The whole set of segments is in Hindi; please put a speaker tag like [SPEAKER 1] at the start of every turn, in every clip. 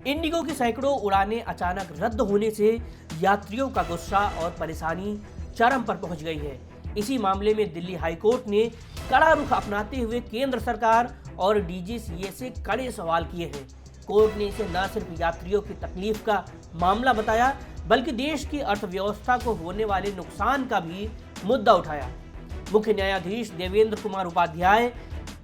[SPEAKER 1] इंडिगो की सैकड़ों उड़ानें अचानक रद्द होने से यात्रियों का गुस्सा और परेशानी चरम पर पहुंच गई है। इसी मामले में दिल्ली हाईकोर्ट ने कड़ा रुख अपनाते हुए केंद्र सरकार और डीजीसीए से कड़े सवाल किए हैं। कोर्ट ने इसे न सिर्फ यात्रियों की तकलीफ का मामला बताया, बल्कि देश की अर्थव्यवस्था को होने वाले नुकसान का भी मुद्दा उठाया। मुख्य न्यायाधीश देवेंद्र कुमार उपाध्याय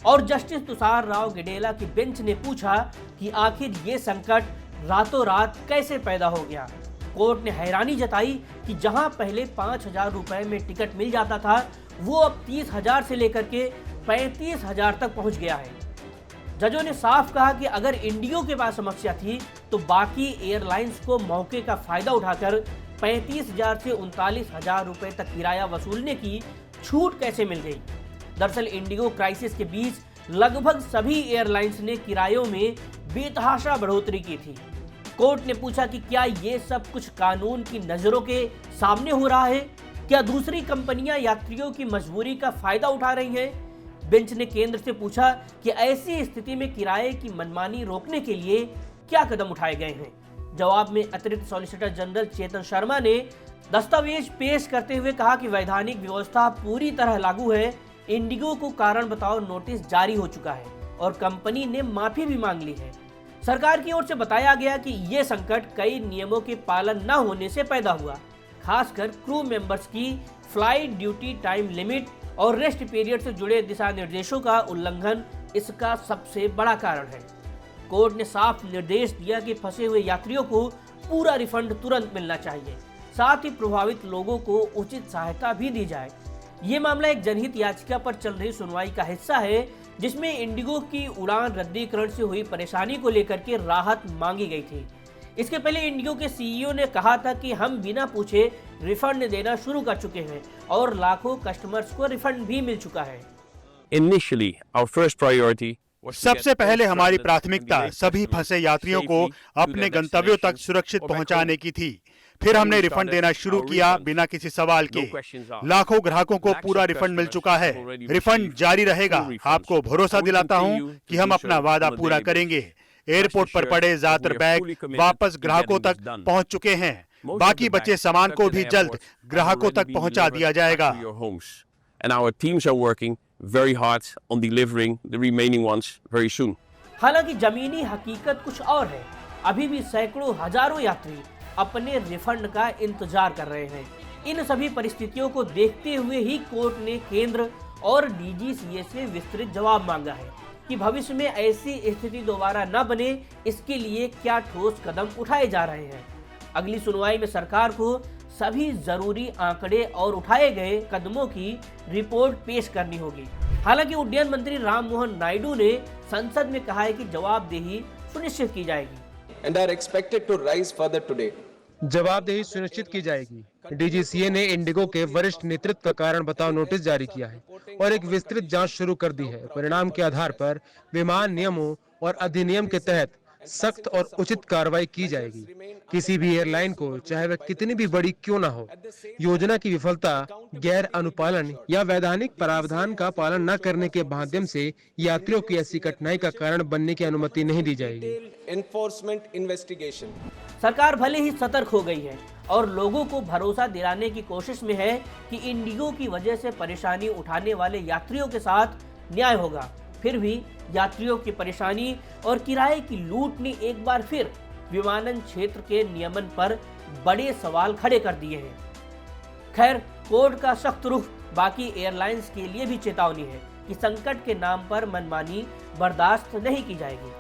[SPEAKER 1] और जस्टिस तुषार राव गेडेला की बेंच ने पूछा कि आखिर ये संकट रातों रात कैसे पैदा हो गया। कोर्ट ने हैरानी जताई कि जहां पहले 5,000 रुपए में टिकट मिल जाता था, वो अब 30,000 से लेकर के 35,000 तक पहुंच गया है। जजों ने साफ कहा कि अगर इंडिगो के पास समस्या थी तो बाकी एयरलाइंस को मौके का फायदा उठाकर 35,000 से 39,000 रुपए तक किराया वसूलने की छूट कैसे मिल गई। दरअसल इंडिगो क्राइसिस के बीच लगभग सभी एयरलाइंस ने किरायों में बेतहाशा बढ़ोतरी की थी। कोर्ट ने पूछा कि क्या ये सब कुछ कानून की नजरों के सामने हो रहा है? क्या दूसरी कंपनियां यात्रियों की मजबूरी का फायदा उठा रही हैं? बेंच ने केंद्र से पूछा कि ऐसी स्थिति में किराए की मनमानी रोकने के लिए क्या कदम उठाए गए हैं। जवाब में अतिरिक्त सॉलिसिटर जनरल चेतन शर्मा ने दस्तावेज पेश करते हुए कहा कि वैधानिक व्यवस्था पूरी तरह लागू है। इंडिगो को कारण बताओ नोटिस जारी हो चुका है और कंपनी ने माफी भी मांग ली है। सरकार की ओर से बताया गया कि ये संकट कई नियमों के पालन न होने से पैदा हुआ, खासकर क्रू मेंबर्स की फ्लाइट ड्यूटी टाइम लिमिट और रेस्ट पीरियड से जुड़े दिशा निर्देशों का उल्लंघन इसका सबसे बड़ा कारण है। कोर्ट ने साफ निर्देश दिया कि फंसे हुए यात्रियों को पूरा रिफंड तुरंत मिलना चाहिए, साथ ही प्रभावित लोगों को उचित सहायता भी दी जाए। ये मामला एक जनहित याचिका पर चल रही सुनवाई का हिस्सा है, जिसमें इंडिगो की उड़ान रद्दीकरण से हुई परेशानी को लेकर के राहत मांगी गई थी। इसके पहले इंडिगो के सीईओ ने कहा था कि हम बिना पूछे रिफंड देना शुरू कर चुके हैं और लाखों कस्टमर्स को रिफंड भी मिल चुका है।
[SPEAKER 2] Initially, our first priority
[SPEAKER 3] सबसे पहले हमारी प्राथमिकता सभी फंसे यात्रियों को अपने गंतव्यों तक सुरक्षित पहुंचाने की थी। फिर हमने रिफंड देना शुरू किया बिना किसी सवाल के। लाखों ग्राहकों को पूरा रिफंड मिल चुका है। रिफंड जारी रहेगा। आपको भरोसा दिलाता हूं कि हम अपना वादा पूरा करेंगे। एयरपोर्ट पर पड़े ज्यादातर बैग वापस ग्राहकों तक पहुंच चुके हैं। बाकी बचे सामान को भी जल्द ग्राहकों तक पहुंचा दिया जाएगा।
[SPEAKER 2] and our teams are working very hard on delivering the remaining ones very soon.
[SPEAKER 1] हालांकि जमीनी हकीकत कुछ और है। अभी भी सैकड़ों हजारों यात्री अपने रिफंड का इंतजार कर रहे हैं। इन सभी परिस्थितियों को देखते हुए ही कोर्ट ने केंद्र और डीजीसीए से विस्तृत जवाब मांगा है कि भविष्य में ऐसी स्थिति दोबारा न बने, इसके लिए क्या ठोस कदम उठाए जा रहे हैं। अगली सुनवाई में सरकार को सभी जरूरी आंकड़े और उठाए गए कदमों की रिपोर्ट पेश करनी होगी। हालांकि उड्डयन मंत्री राममोहन नायडू ने संसद में कहा है कि जवाबदेही सुनिश्चित की जाएगी।
[SPEAKER 4] And are expected to rise further today.
[SPEAKER 5] जवाबदेही सुनिश्चित की जाएगी। डीजीसीए ने इंडिगो के वरिष्ठ नेतृत्व का कारण बताओ नोटिस जारी किया है और एक विस्तृत जांच शुरू कर दी है। परिणाम के आधार पर विमान नियमों और अधिनियम के तहत सख्त और उचित कार्रवाई की जाएगी। किसी भी एयरलाइन को, चाहे वह कितनी भी बड़ी क्यों न हो, योजना की विफलता, गैर अनुपालन या वैधानिक प्रावधान का पालन न करने के माध्यम से यात्रियों की ऐसी कठिनाई का कारण बनने की अनुमति नहीं दी जाएगी।
[SPEAKER 4] Enforcement investigation.
[SPEAKER 1] सरकार भले ही सतर्क हो गई है और लोगों को भरोसा दिलाने की कोशिश में है कि इंडिगो की वजह से परेशानी उठाने वाले यात्रियों के साथ न्याय होगा, फिर भी यात्रियों की परेशानी और किराए की लूट ने एक बार फिर विमानन क्षेत्र के नियमन पर बड़े सवाल खड़े कर दिए हैं। खैर, कोर्ट का सख्त रुख बाकी एयरलाइंस के लिए भी चेतावनी है कि संकट के नाम पर मनमानी बर्दाश्त नहीं की जाएगी।